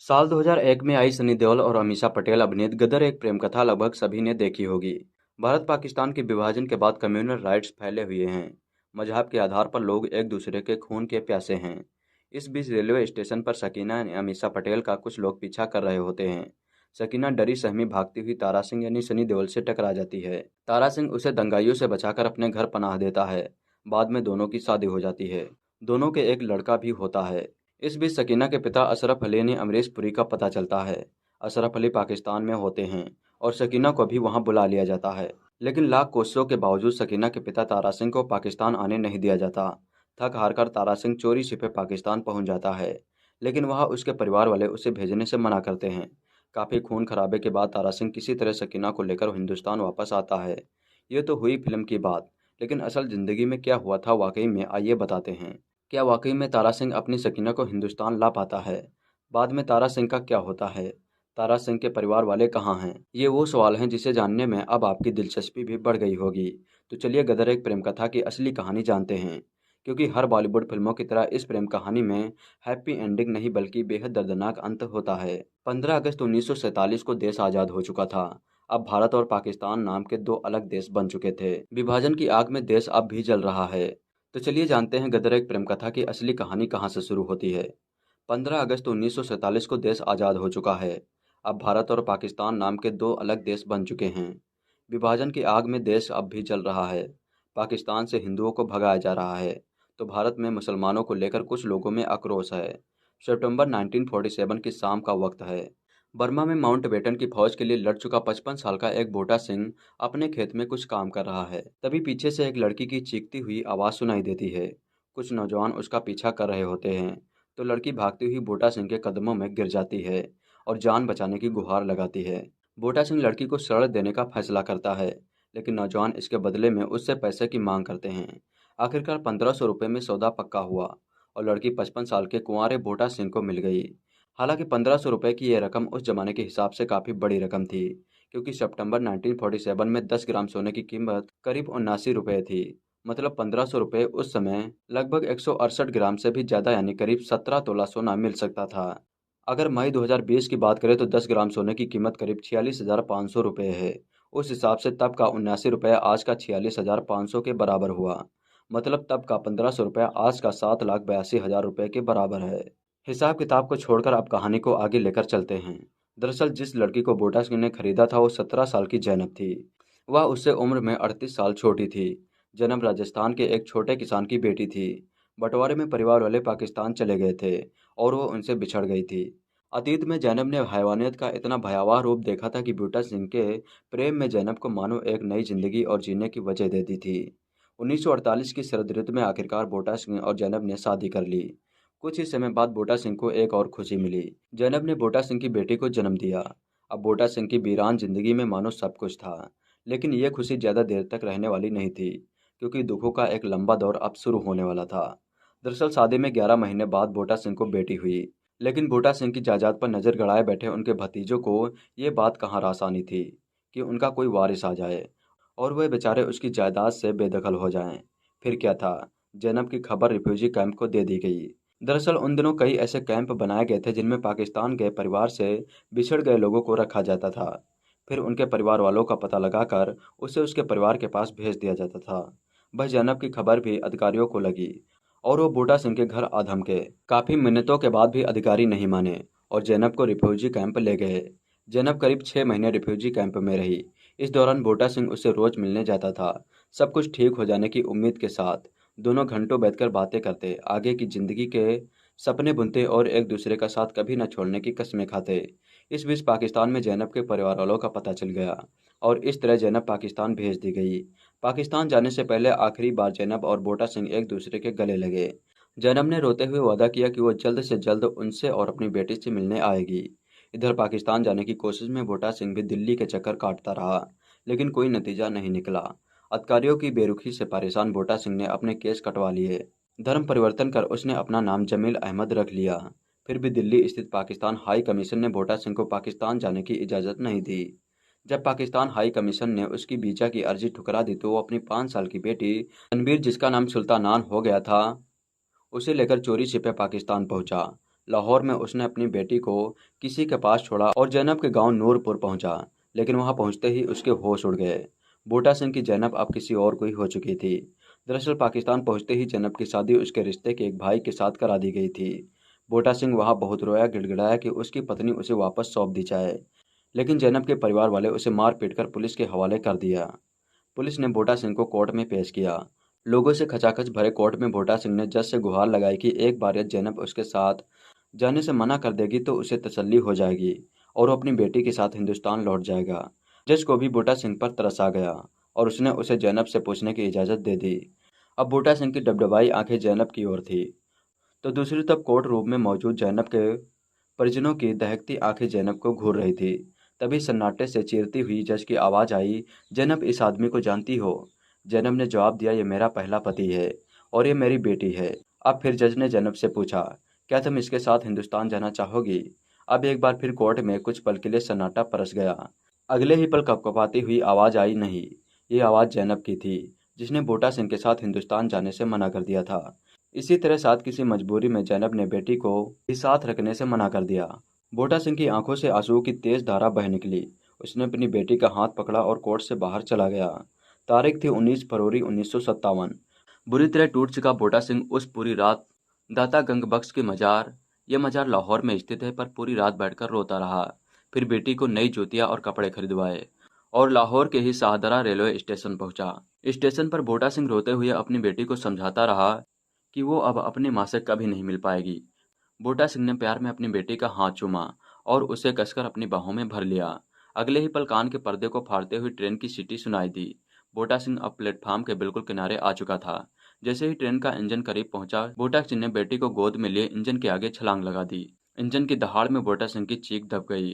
साल 2001 में आई सनी देओल और अमीषा पटेल अभिनीत गदर एक प्रेम कथा लगभग सभी ने देखी होगी। भारत पाकिस्तान के विभाजन के बाद कम्युनल राइट्स फैले हुए हैं। मजहब के आधार पर लोग एक दूसरे के खून के प्यासे हैं। इस बीच रेलवे स्टेशन पर सकीना यानी अमीषा पटेल का कुछ लोग पीछा कर रहे होते हैं। सकीना डरी सहमी भागती हुई तारा सिंह यानी सनी देओल से टकरा जाती है। तारा सिंह उसे दंगाइयों से बचाकर अपने घर पनाह देता है। बाद में दोनों की शादी हो जाती है। दोनों के एक लड़का भी होता है। इस बीच सकीना के पिता अशरफ अली ने अमरीश पुरी का पता चलता है। अशरफ अली पाकिस्तान में होते हैं और सकीना को भी वहां बुला लिया जाता है। लेकिन लाख कोशिशों के बावजूद सकीना के पिता तारा सिंह को पाकिस्तान आने नहीं दिया जाता। थक हार कर तारा सिंह चोरी छिपे पाकिस्तान पहुंच जाता है। लेकिन वहां उसके परिवार वाले उसे भेजने से मना करते हैं। काफ़ी खून खराबे के बाद तारा सिंह किसी तरह सकीना को लेकर हिंदुस्तान वापस आता है। ये तो हुई फिल्म की बात, लेकिन असल ज़िंदगी में क्या हुआ था वाकई में, आइए बताते हैं। क्या वाकई में तारा सिंह अपनी सकीना को हिंदुस्तान ला पाता है? बाद में तारा सिंह का क्या होता है? तारा सिंह के परिवार वाले कहाँ हैं? ये वो सवाल हैं जिसे जानने में अब आपकी दिलचस्पी भी बढ़ गई होगी। तो चलिए गदर एक प्रेम कथा की असली कहानी जानते हैं। क्योंकि हर बॉलीवुड फिल्मों की तरह इस प्रेम कहानी में हैप्पी एंडिंग नहीं बल्कि बेहद दर्दनाक अंत होता है। 15 अगस्त 1947 को देश आज़ाद हो चुका था। अब भारत और पाकिस्तान नाम के दो अलग देश बन चुके थे। विभाजन की आग में देश अब भी जल रहा है। तो चलिए जानते हैं गदर एक प्रेम कथा की असली कहानी कहाँ से शुरू होती है। 15 अगस्त 1947 को देश आज़ाद हो चुका है। अब भारत और पाकिस्तान नाम के दो अलग देश बन चुके हैं। विभाजन की आग में देश अब भी जल रहा है। पाकिस्तान से हिंदुओं को भगाया जा रहा है, तो भारत में मुसलमानों को लेकर कुछ लोगों में आक्रोश है। सितंबर 1947 की शाम का वक्त है। बर्मा में माउंटबेटन की फौज के लिए लड़ चुका 55 साल का एक बूटा सिंह अपने खेत में कुछ काम कर रहा है। तभी पीछे से एक लड़की की चीखती हुई आवाज़ सुनाई देती है। कुछ नौजवान उसका पीछा कर रहे होते हैं, तो लड़की भागती हुई बूटा सिंह के कदमों में गिर जाती है और जान बचाने की गुहार लगाती है। बूटा सिंह लड़की को शरण देने का फैसला करता है, लेकिन नौजवान इसके बदले में उससे पैसे की मांग करते हैं। आखिरकार 1500 रुपये में सौदा पक्का हुआ और लड़की 55 साल के कुंवारे बूटा सिंह को मिल गई। हालांकि 1500 रुपये की यह रकम उस जमाने के हिसाब से काफ़ी बड़ी रकम थी, क्योंकि सितंबर 1947 में 10 ग्राम सोने की कीमत करीब 79 रुपये थी। मतलब 1500 रुपये उस समय लगभग 168 ग्राम से भी ज़्यादा यानी करीब 17 तोला सोना मिल सकता था। अगर मई 2020 की बात करें तो 10 ग्राम सोने की कीमत करीब 46,500 रुपये है। उस हिसाब से तब का 79 रुपये आज का 46,500 के बराबर हुआ। मतलब तब का 1500 रुपये आज का 7,82,000 रुपये के बराबर है। हिसाब किताब को छोड़कर अब कहानी को आगे लेकर चलते हैं। दरअसल जिस लड़की को बूटा सिंह ने खरीदा था वो 17 साल की जैनब थी। वह उससे उम्र में 38 साल छोटी थी। जैनब राजस्थान के एक छोटे किसान की बेटी थी। बंटवारे में परिवार वाले पाकिस्तान चले गए थे और वो उनसे बिछड़ गई थी। अतीत में जैनब ने हैवानियत का इतना भयावह रूप देखा था कि बूटा सिंह के प्रेम में जैनब को मानो एक नई जिंदगी और जीने की वजह दे दी थी। 1948 की शरद ऋतु में आखिरकार बूटा सिंह और जैनब ने शादी कर ली। कुछ ही समय बाद बूटा सिंह को एक और खुशी मिली। जैनब ने बूटा सिंह की बेटी को जन्म दिया। अब बूटा सिंह की वीरान जिंदगी में मानो सब कुछ था। लेकिन यह खुशी ज़्यादा देर तक रहने वाली नहीं थी, क्योंकि दुखों का एक लंबा दौर अब शुरू होने वाला था। दरअसल शादी में 11 महीने बाद बूटा सिंह को बेटी हुई। लेकिन बूटा सिंह की जायदाद पर नज़र गड़ाए बैठे उनके भतीजों को ये बात कहाँ आसानी थी कि उनका कोई वारिस आ जाए और वे बेचारे उसकी जायदाद से बेदखल हो जाएं। फिर क्या था, जैनब की खबर रिफ्यूजी कैंप को दे दी गई। दरअसल उन दिनों कई ऐसे कैंप बनाए गए थे जिनमें पाकिस्तान के परिवार से बिछड़ गए लोगों को रखा जाता था। फिर उनके परिवार वालों का पता लगाकर उसे उसके परिवार के पास भेज दिया जाता था। बस जैनब की खबर भी अधिकारियों को लगी और वो बूटा सिंह के घर आ धमके। काफ़ी मिन्नतों के बाद भी अधिकारी नहीं माने और जैनब को रिफ्यूजी कैंप ले गए। जैनब करीब 6 महीने रिफ्यूजी कैंप में रही। इस दौरान बूटा सिंह उससे रोज मिलने जाता था, सब कुछ ठीक हो जाने की उम्मीद के साथ। दोनों घंटों बैठकर बातें करते, आगे की जिंदगी के सपने बुनते और एक दूसरे का साथ कभी न छोड़ने की कस्में खाते। इस बीच पाकिस्तान में जैनब के परिवार वालों का पता चल गया और इस तरह जैनब पाकिस्तान भेज दी गई। पाकिस्तान जाने से पहले आखिरी बार जैनब और बूटा सिंह एक दूसरे के गले लगे। जैनब ने रोते हुए वादा किया कि वो जल्द से जल्द उनसे और अपनी बेटी से मिलने आएगी। इधर पाकिस्तान जाने की कोशिश में बूटा सिंह भी दिल्ली के चक्कर काटता रहा, लेकिन कोई नतीजा नहीं निकला। अधिकारियों की बेरुखी से परेशान बूटा सिंह ने अपने केस कटवा लिए। धर्म परिवर्तन कर उसने अपना नाम जमील अहमद रख लिया। फिर भी दिल्ली स्थित पाकिस्तान हाई कमीशन ने बूटा सिंह को पाकिस्तान जाने की इजाज़त नहीं दी। जब पाकिस्तान हाई कमीशन ने उसकी वीज़ा की अर्जी ठुकरा दी तो वो अपनी 5 साल की बेटी तनवीर, जिसका नाम सुल्तानान हो गया था, उसे लेकर चोरी छिपे पाकिस्तान पहुंचा। लाहौर में उसने अपनी बेटी को किसी के पास छोड़ा और जैनब के गांव नूरपुर पहुंचा, लेकिन वहां पहुंचते ही उसके होश उड़ गए। बूटा सिंह की जैनब अब किसी और की हो चुकी थी। दरअसल पाकिस्तान पहुंचते ही जैनब की शादी उसके रिश्ते के एक भाई के साथ करा दी गई थी। बूटा सिंह वहां बहुत रोया, गिड़गिड़ाया कि उसकी पत्नी उसे वापस सौंप दी जाए, लेकिन जैनब के परिवार वाले उसे मार पीट कर पुलिस के हवाले कर दिया। पुलिस ने बूटा सिंह को कोर्ट में पेश किया। लोगों से खचाखच भरे कोर्ट में बूटा सिंह ने जज से गुहार लगाई कि एक बार यदि जैनब उसके साथ जाने से मना कर देगी तो उसे तसल्ली हो जाएगी और वो अपनी बेटी के साथ हिंदुस्तान लौट जाएगा। जज को भी बूटा सिंह पर तरस आ गया और उसने उसे जैनब से पूछने की इजाज़त दे दी। अब बूटा सिंह की डबडबाई आंखें जैनब की ओर थी, तो दूसरी तरफ कोर्ट रूम में मौजूद जैनब के परिजनों की दहकती आंखें जैनब को घूर रही थी। तभी सन्नाटे से चीरती हुई जज की आवाज़ आई, जैनब इस आदमी को जानती हो? जैनब ने जवाब दिया, ये मेरा पहला पति है और ये मेरी बेटी है। अब फिर जज ने जैनब से पूछा, क्या तुम इसके साथ हिंदुस्तान जाना चाहोगी? अब एक बार फिर कोर्ट में कुछ पल के लिए सन्नाटा परस गया। अगले ही पल कपकपाती हुई आवाज़ आई, नहीं, ये आवाज़ जैनब की थी, जिसने बूटा सिंह के साथ हिंदुस्तान जाने से मना कर दिया था। इसी तरह साथ किसी मजबूरी में जैनब ने बेटी को भी साथ रखने से मना कर दिया। बूटा सिंह की आंखों से आंसुओं की तेज धारा बह निकली। उसने अपनी बेटी का हाथ पकड़ा और कोर्ट से बाहर चला गया। तारीख थी 19 फरवरी 1957। बुरी तरह टूट चुका बूटा सिंह उस पूरी रात दाता गंग बख्श के मजार, यह मजार लाहौर में स्थित है, पर पूरी रात बैठकर रोता रहा। फिर बेटी को नई जूतियां और कपड़े खरीदवाए और लाहौर के ही शाहदरा रेलवे स्टेशन पहुंचा। स्टेशन पर बूटा सिंह रोते हुए अपनी बेटी को समझाता रहा कि वो अब अपनी माँ से कभी नहीं मिल पाएगी। बूटा सिंह ने प्यार में अपनी बेटी का हाथ चूमा और उसे कसकर अपनी बाहों में भर लिया। अगले ही पल कान के पर्दे को फाड़ते हुए ट्रेन की सीटी सुनाई दी। बूटा सिंह अब प्लेटफार्म के बिल्कुल किनारे आ चुका था। जैसे ही ट्रेन का इंजन करीब पहुंचा, बूटा सिंह ने बेटी को गोद में लिए इंजन के आगे छलांग लगा दी। इंजन की दहाड़ में बूटा सिंह की चीख दब गई।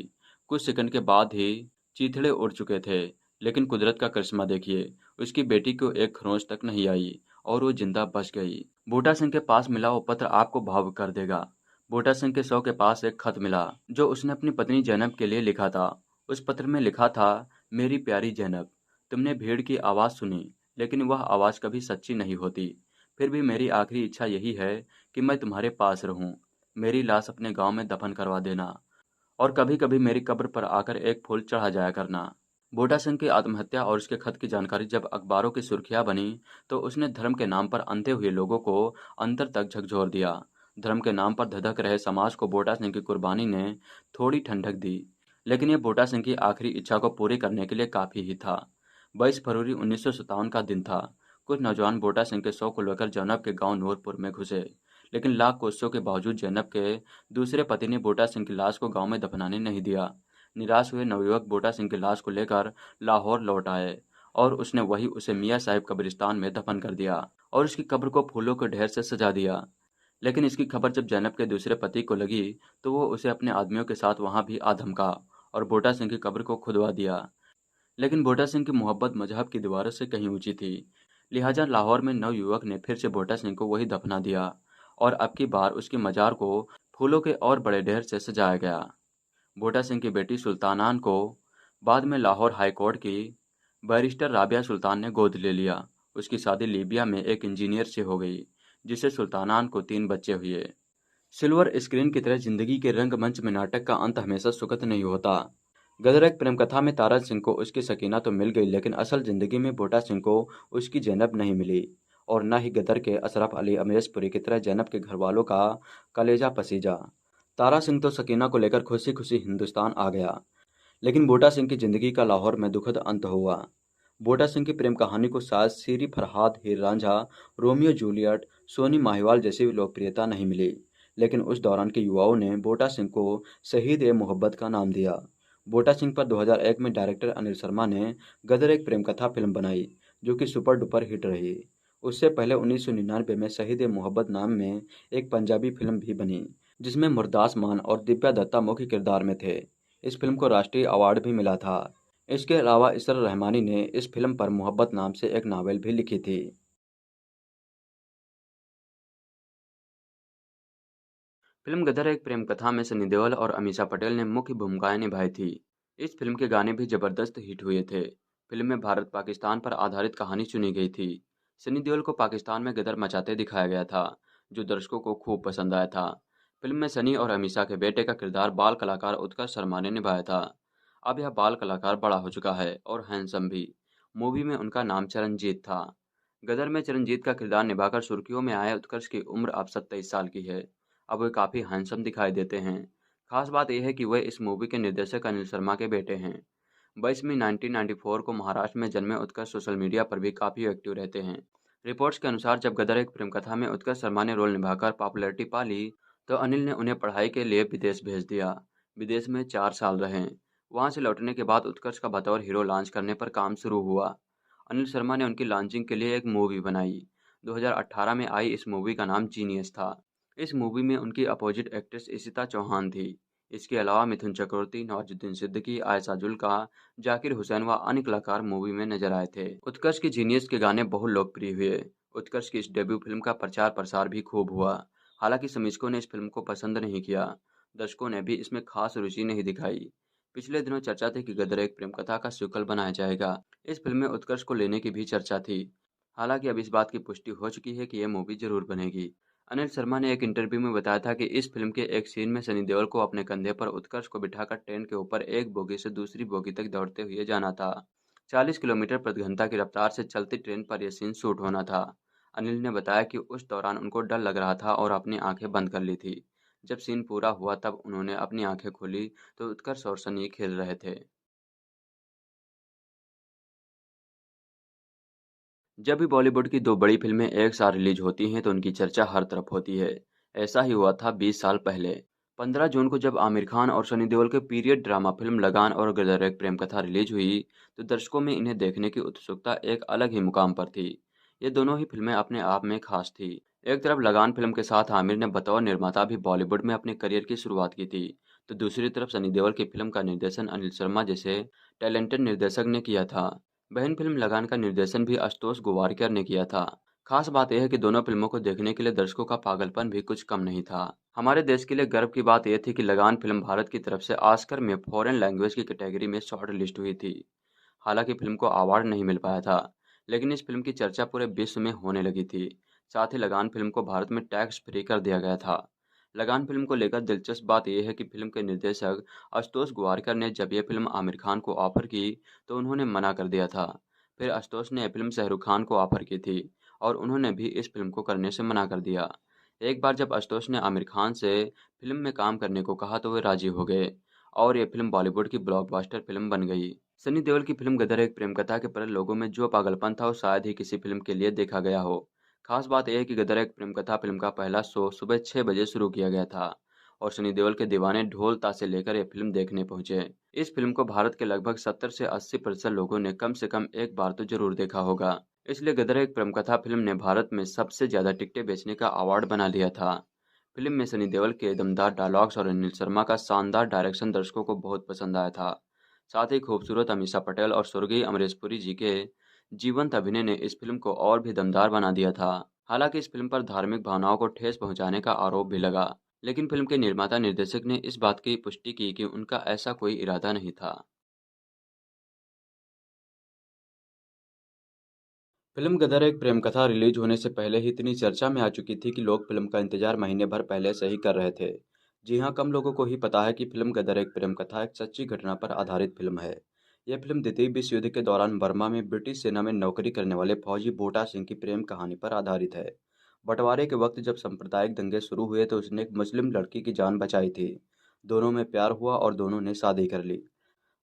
कुछ सेकंड के बाद ही चीथड़े उड़ चुके थे, लेकिन कुदरत का करिश्मा देखिए, उसकी बेटी को एक खरोंच तक नहीं आई और वो जिंदा बच गई। बूटा सिंह के पास मिला वो पत्र आपको भावुक कर देगा। बूटा सिंह के शव के पास एक खत मिला जो उसने अपनी पत्नी जैनब के लिए लिखा था। उस पत्र में लिखा था, मेरी प्यारी जैनब, तुमने भीड़ की आवाज़ सुनी, लेकिन वह आवाज़ कभी सच्ची नहीं होती। फिर भी मेरी आखिरी इच्छा यही है कि मैं तुम्हारे पास रहूं। मेरी लाश अपने गांव में दफन करवा देना और कभी कभी मेरी कब्र पर आकर एक फूल चढ़ा जाया करना। बूटा सिंह की आत्महत्या और उसके खत की जानकारी जब अखबारों की सुर्खियां बनी, तो उसने धर्म के नाम पर अंधे हुए लोगों को अंतर तक झकझोर दिया। धर्म के नाम पर धधक रहे समाज को बूटा सिंह की कुर्बानी ने थोड़ी ठंडक दी, लेकिन यह बूटा सिंह की आखिरी इच्छा को पूरी करने के लिए काफ़ी ही था। 22 फरवरी 1957 का दिन था। कुछ नौजवान बूटा सिंह के शव को लेकर जैनब के गांव नूरपुर में घुसे, लेकिन लाख कोशिशों के बावजूद जैनब के दूसरे पति ने बूटा सिंह की लाश को गांव में दफनाने नहीं दिया। निराश हुए नवयुवक बूटा सिंह की लाश को लेकर लाहौर लौट आए और उसने वही उसे मियाँ साहिब कब्रिस्तान में दफन कर दिया और उसकी कब्र को फूलों के ढेर से सजा दिया। लेकिन इसकी खबर जब जैनब के दूसरे पति को लगी, तो वो उसे अपने आदमियों के साथ वहां भी आ धमका और बूटा सिंह की कब्र को खुदवा दिया। लेकिन बूटा सिंह की मोहब्बत मजहब की दीवारों से कहीं ऊंची थी, लिहाजा लाहौर में नवयुवक ने फिर से बूटा सिंह को वही दफना दिया और अब की बार उसकी मजार को फूलों के और बड़े ढेर से सजाया गया। बूटा सिंह की बेटी सुल्तानान को बाद में लाहौर हाई कोर्ट की बैरिस्टर राबिया सुल्तान ने गोद ले लिया। उसकी शादी लीबिया में एक इंजीनियर से हो गई, जिससे सुल्तानान को 3 बच्चे हुए। सिल्वर स्क्रीन की तरह जिंदगी के रंगमंच में नाटक का अंत हमेशा सुखद नहीं होता। गदर एक प्रेम कथा में तारा सिंह को उसकी सकीना तो मिल गई, लेकिन असल जिंदगी में बूटा सिंह को उसकी जैनब नहीं मिली और न ही गदर के अशरफ अली अमरेशपुरी की तरह जैनब के घर वालों का कलेजा पसीजा। तारा सिंह तो सकीना को लेकर खुशी खुशी हिंदुस्तान आ गया, लेकिन बूटा सिंह की जिंदगी का लाहौर में दुखद अंत हुआ। बूटा सिंह की प्रेम कहानी को शायद सीरी फरहाद, हीर रांझा, रोमियो जूलियट, सोनी माहिवाल जैसी लोकप्रियता नहीं मिली, लेकिन उस दौरान के युवाओं ने बूटा सिंह को शहीद ए मोहब्बत का नाम दिया। बूटा सिंह पर 2001 में डायरेक्टर अनिल शर्मा ने गदर एक प्रेम कथा फिल्म बनाई, जो कि सुपर डुपर हिट रही। उससे पहले 1999 में शहीद ए मोहब्बत नाम में एक पंजाबी फिल्म भी बनी, जिसमें मुरदास मान और दिव्या दत्ता मुख्य किरदार में थे। इस फिल्म को राष्ट्रीय अवार्ड भी मिला था। इसके अलावा इसर रहमानी ने इस फिल्म पर मोहब्बत नाम से एक नावल भी लिखी थी। फिल्म गदर एक प्रेम कथा में सनी देओल और अमीषा पटेल ने मुख्य भूमिकाएं निभाई थी। इस फिल्म के गाने भी जबरदस्त हिट हुए थे। फिल्म में भारत पाकिस्तान पर आधारित कहानी चुनी गई थी। सनी देओल को पाकिस्तान में गदर मचाते दिखाया गया था, जो दर्शकों को खूब पसंद आया था। फिल्म में सनी और अमीषा के बेटे का किरदार बाल कलाकार उत्कर्ष शर्मा ने निभाया था। अब यह बाल कलाकार बड़ा हो चुका है और हैंडसम भी। मूवी में उनका नाम चरणजीत था। गदर में चरणजीत का किरदार निभाकर सुर्खियों में आए उत्कर्ष की उम्र अब 27 साल की है। अब वे काफ़ी हैंडसम दिखाई देते हैं। खास बात यह है कि वे इस मूवी के निर्देशक अनिल शर्मा के बेटे हैं। 22 मई 1994 को महाराष्ट्र में जन्मे उत्कर्ष सोशल मीडिया पर भी काफ़ी एक्टिव रहते हैं। रिपोर्ट्स के अनुसार जब गदर एक प्रेम कथा में उत्कर्ष शर्मा ने रोल निभाकर पॉपुलैरिटी पा ली, तो अनिल ने उन्हें पढ़ाई के लिए विदेश भेज दिया। विदेश में 4 साल रहे। वहां से लौटने के बाद उत्कर्ष का बतौर हीरो लॉन्च करने पर काम शुरू हुआ। अनिल शर्मा ने उनकी लॉन्चिंग के लिए एक मूवी बनाई। 2018 में आई इस मूवी का नाम जीनियस था। इस मूवी में उनकी अपोजिट एक्ट्रेस इशिता चौहान थी। इसके अलावा मिथुन चक्रवर्ती, नवाजुद्दीन सिद्दीकी, आयशा जुल्का, जाकिर हुसैन व अन्य कलाकार मूवी में नजर आए थे। उत्कर्ष की जीनियस के गाने बहुत लोकप्रिय हुए। उत्कर्ष की इस डेब्यू फिल्म का प्रचार प्रसार भी खूब हुआ। हालांकि समीक्षकों ने इस फिल्म को पसंद नहीं किया। दर्शकों ने भी इसमें खास रुचि नहीं दिखाई। पिछले दिनों चर्चा थी कि गदर एक प्रेम कथा का सीक्वल बनाया जाएगा। इस फिल्म में उत्कर्ष को लेने की भी चर्चा थी। हालांकि अब इस बात की पुष्टि हो चुकी है कि यह मूवी जरूर बनेगी। अनिल शर्मा ने एक इंटरव्यू में बताया था कि इस फिल्म के एक सीन में सनी देओल को अपने कंधे पर उत्कर्ष को बिठाकर ट्रेन के ऊपर एक बोगी से दूसरी बोगी तक दौड़ते हुए जाना था। 40 किलोमीटर प्रति घंटा की रफ्तार से चलती ट्रेन पर यह सीन शूट होना था। अनिल ने बताया कि उस दौरान उनको डर लग रहा था और अपनी आंखें बंद कर ली थी। जब सीन पूरा हुआ तब उन्होंने अपनी आंखें खोली तो उत्कर्ष और सनी खेल रहे थे। जब भी बॉलीवुड की दो बड़ी फिल्में एक साथ रिलीज होती हैं तो उनकी चर्चा हर तरफ होती है। ऐसा ही हुआ था 20 साल पहले। 15 जून को जब आमिर खान और सनी देओल की पीरियड ड्रामा फिल्म लगान और गदर एक प्रेम कथा रिलीज हुई, तो दर्शकों में इन्हें देखने की उत्सुकता एक अलग ही मुकाम पर थी। ये दोनों ही फिल्में अपने आप में खास थी। एक तरफ लगान फिल्म के साथ आमिर ने बतौर निर्माता भी बॉलीवुड में अपने करियर की शुरुआत की थी, तो दूसरी तरफ सनी देओल की फिल्म का निर्देशन अनिल शर्मा जैसे टैलेंटेड निर्देशक ने किया था। बहन फिल्म लगान का निर्देशन भी आशुतोष गोवारिकर ने किया था। खास बात यह है कि दोनों फिल्मों को देखने के लिए दर्शकों का पागलपन भी कुछ कम नहीं था। हमारे देश के लिए गर्व की बात यह थी कि लगान फिल्म भारत की तरफ से ऑस्कर में फॉरेन लैंग्वेज की कैटेगरी में शॉर्ट लिस्ट हुई थी। हालांकि फिल्म को अवार्ड नहीं मिल पाया था, लेकिन इस फिल्म की चर्चा पूरे विश्व में होने लगी थी। साथ ही लगान फिल्म को भारत में टैक्स फ्री कर दिया गया था। लगान फिल्म को लेकर दिलचस्प बात यह है कि फिल्म के निर्देशक आशुतोष गोवारिकर ने जब यह फिल्म आमिर खान को ऑफर की तो उन्होंने मना कर दिया था। फिर आशुतोष ने यह फिल्म शाहरुख खान को ऑफर की थी और उन्होंने भी इस फिल्म को करने से मना कर दिया। एक बार जब आशुतोष ने आमिर खान से फिल्म में काम करने को कहा तो वे राजी हो गए और ये फिल्म बॉलीवुड की ब्लॉकबस्टर फिल्म बन गई। सनी देओल की फिल्म गदर एक प्रेम कथा के प्रति लोगों में जो पागलपन था वो शायद ही किसी फिल्म के लिए देखा गया हो। खास बात यह है कि गदर एक प्रेम कथा फिल्म का पहला शो सुबह 6 बजे शुरू किया गया था और सनी देओल के दीवाने ढोल ताशे लेकर यह फिल्म देखने पहुंचे। इस फिल्म को भारत के लगभग 70 से 80% लोगों ने कम से कम एक बार तो जरूर देखा होगा। इसलिए गदर एक प्रेम कथा फिल्म ने भारत में सबसे ज्यादा टिकटें बेचने का अवार्ड बना लिया था। फिल्म में सनी देओल के दमदार डायलॉग्स और अनिल शर्मा का शानदार डायरेक्शन दर्शकों को बहुत पसंद आया था। साथ ही खूबसूरत अमीषा पटेल और स्वर्गीय अमरीश पुरी जी के जीवंत अभिनय ने इस फिल्म को और भी दमदार बना दिया था। हालांकि इस फिल्म पर धार्मिक भावनाओं को ठेस पहुंचाने का आरोप भी लगा, लेकिन फिल्म के निर्माता निर्देशक ने इस बात की पुष्टि की कि उनका ऐसा कोई इरादा नहीं था। फिल्म गदर एक प्रेम कथा रिलीज होने से पहले ही इतनी चर्चा में आ चुकी थी कि लोग फिल्म का इंतजार महीने भर पहले से ही कर रहे थे। जी हाँ, कम लोगों को ही पता है कि फिल्म गदर एक प्रेम कथा एक सच्ची घटना पर आधारित फिल्म है। यह फिल्म द्वितीय विश्व युद्ध के दौरान बर्मा में ब्रिटिश सेना में नौकरी करने वाले फौजी बूटा सिंह की प्रेम कहानी पर आधारित है। बंटवारे के वक्त जब सांप्रदायिक दंगे शुरू हुए तो उसने एक मुस्लिम लड़की की जान बचाई थी। दोनों में प्यार हुआ और दोनों ने शादी कर ली।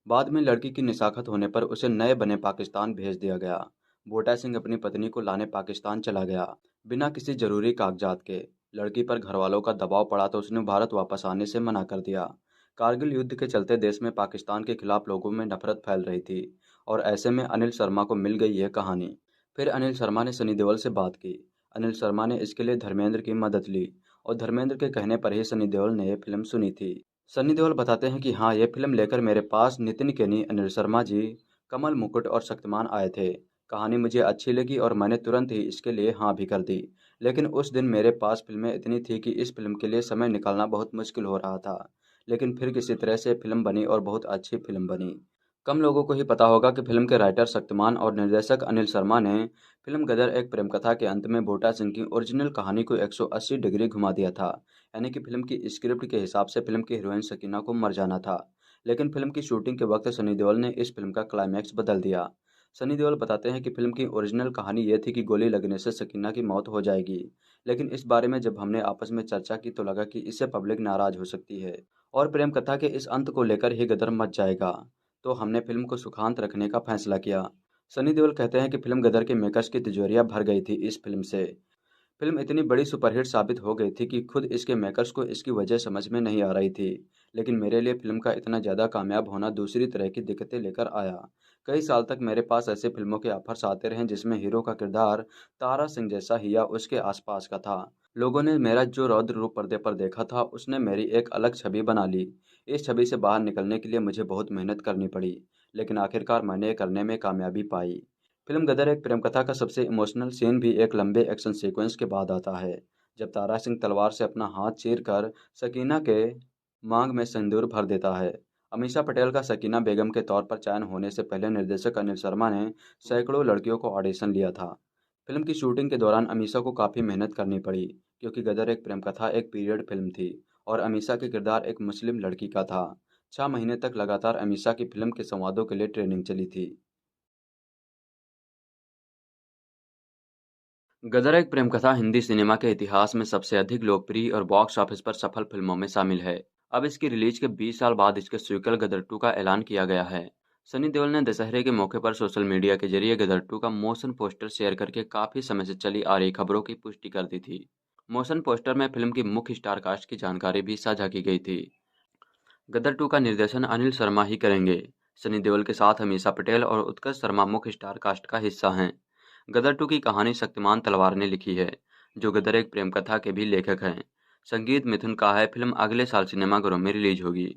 बाद में लड़की की निशाखत होने पर उसे नए बने पाकिस्तान भेज दिया गया। बूटा सिंह अपनी पत्नी को लाने पाकिस्तान चला गया, बिना किसी जरूरी कागजात के। लड़की पर घरवालों का दबाव पड़ा तो उसने भारत वापस आने से मना कर दिया। कारगिल युद्ध के चलते देश में पाकिस्तान के खिलाफ लोगों में नफरत फैल रही थी और ऐसे में अनिल शर्मा को मिल गई यह कहानी। फिर अनिल शर्मा ने सनी देओल से बात की। अनिल शर्मा ने इसके लिए धर्मेंद्र की मदद ली और धर्मेंद्र के कहने पर ही सनी देओल ने यह फिल्म सुनी थी। सनी देओल बताते हैं कि हाँ, ये फिल्म लेकर मेरे पास नितिन केनी, अनिल शर्मा जी, कमल मुकुट और शक्तिमान आए थे। कहानी मुझे अच्छी लगी और मैंने तुरंत ही इसके लिए हाँ भी कर दी। लेकिन उस दिन मेरे पास फिल्में इतनी थी कि इस फिल्म के लिए समय निकालना बहुत मुश्किल हो रहा था। लेकिन फिर किसी तरह से फिल्म बनी और बहुत अच्छी फिल्म बनी। कम लोगों को ही पता होगा कि फिल्म के राइटर शक्तिमान और निर्देशक अनिल शर्मा ने फिल्म गदर एक प्रेम कथा के अंत में बूटा सिंह की ओरिजिनल कहानी को 180 डिग्री घुमा दिया था। यानी कि फिल्म की स्क्रिप्ट के हिसाब से फिल्म की हीरोइन सकीना को मर जाना था, लेकिन फिल्म की शूटिंग के वक्त सनी देओल ने इस फिल्म का क्लाइमैक्स बदल दिया। सनी देओल बताते हैं कि फिल्म की ओरिजिनल कहानी ये थी कि गोली लगने से सकीना की मौत हो जाएगी, लेकिन इस बारे में जब हमने आपस में चर्चा की तो लगा कि इससे पब्लिक नाराज हो सकती है और प्रेम कथा के इस अंत को लेकर ही गदर मच जाएगा, तो हमने फिल्म को सुखांत रखने का फैसला किया। सनी देओल कहते हैं कि फिल्म गदर के मेकर्स की तिजोरियां भर गई थी इस फिल्म से। फिल्म इतनी बड़ी सुपरहिट साबित हो गई थी कि खुद इसके मेकर्स को इसकी वजह समझ में नहीं आ रही थी, लेकिन मेरे लिए फिल्म का इतना ज़्यादा कामयाब होना दूसरी तरह की दिक्कतें लेकर आया। कई साल तक मेरे पास ऐसे फिल्मों के ऑफर्स आते रहे जिसमें हीरो का किरदार तारा सिंह जैसा ही या उसके आसपास का था। लोगों ने मेरा जो रौद्र रूप पर्दे पर देखा था उसने मेरी एक अलग छवि बना ली। इस छवि से बाहर निकलने के लिए मुझे बहुत मेहनत करनी पड़ी, लेकिन आखिरकार मैंने करने में कामयाबी पाई। फिल्म गदर एक प्रेम कथा का सबसे इमोशनल सीन भी एक लंबे एक्शन सीक्वेंस के बाद आता है, जब तारा सिंह तलवार से अपना हाथ चीर कर सकीना के मांग में सिंदूर भर देता है। अमीषा पटेल का सकीना बेगम के तौर पर चयन होने से पहले निर्देशक अनिल शर्मा ने सैकड़ों लड़कियों को ऑडिशन लिया था। फिल्म की शूटिंग के दौरान अमीषा को काफ़ी मेहनत करनी पड़ी, क्योंकि गदर एक प्रेम कथा एक पीरियड फिल्म थी और अमीषा के किरदार एक मुस्लिम लड़की का था। 6 महीने तक लगातार अमीषा की फिल्म के संवादों के लिए ट्रेनिंग चली थी। गदर एक प्रेम कथा हिंदी सिनेमा के इतिहास में सबसे अधिक लोकप्रिय और बॉक्स ऑफिस पर सफल फिल्मों में शामिल है। अब इसकी रिलीज के 20 साल बाद इसके सीक्वल गदर 2 का ऐलान किया गया है। सनी देओल ने दशहरे के मौके पर सोशल मीडिया के जरिए गदर 2 का मोशन पोस्टर शेयर करके काफी समय से चली आ रही खबरों की पुष्टि कर दी थी। मोशन पोस्टर में फिल्म की मुख्य स्टार कास्ट की जानकारी भी साझा की गई थी। गदर 2 का निर्देशन अनिल शर्मा ही करेंगे। सनी देओल के साथ अमीषा पटेल और उत्कर्ष शर्मा मुख्य स्टार कास्ट का हिस्सा हैं। गदर 2 की कहानी शक्तिमान तलवार ने लिखी है, जो गदर एक प्रेम कथा के भी लेखक हैं। संगीत मिथुन का है। फिल्म अगले साल सिनेमाघरों में रिलीज होगी।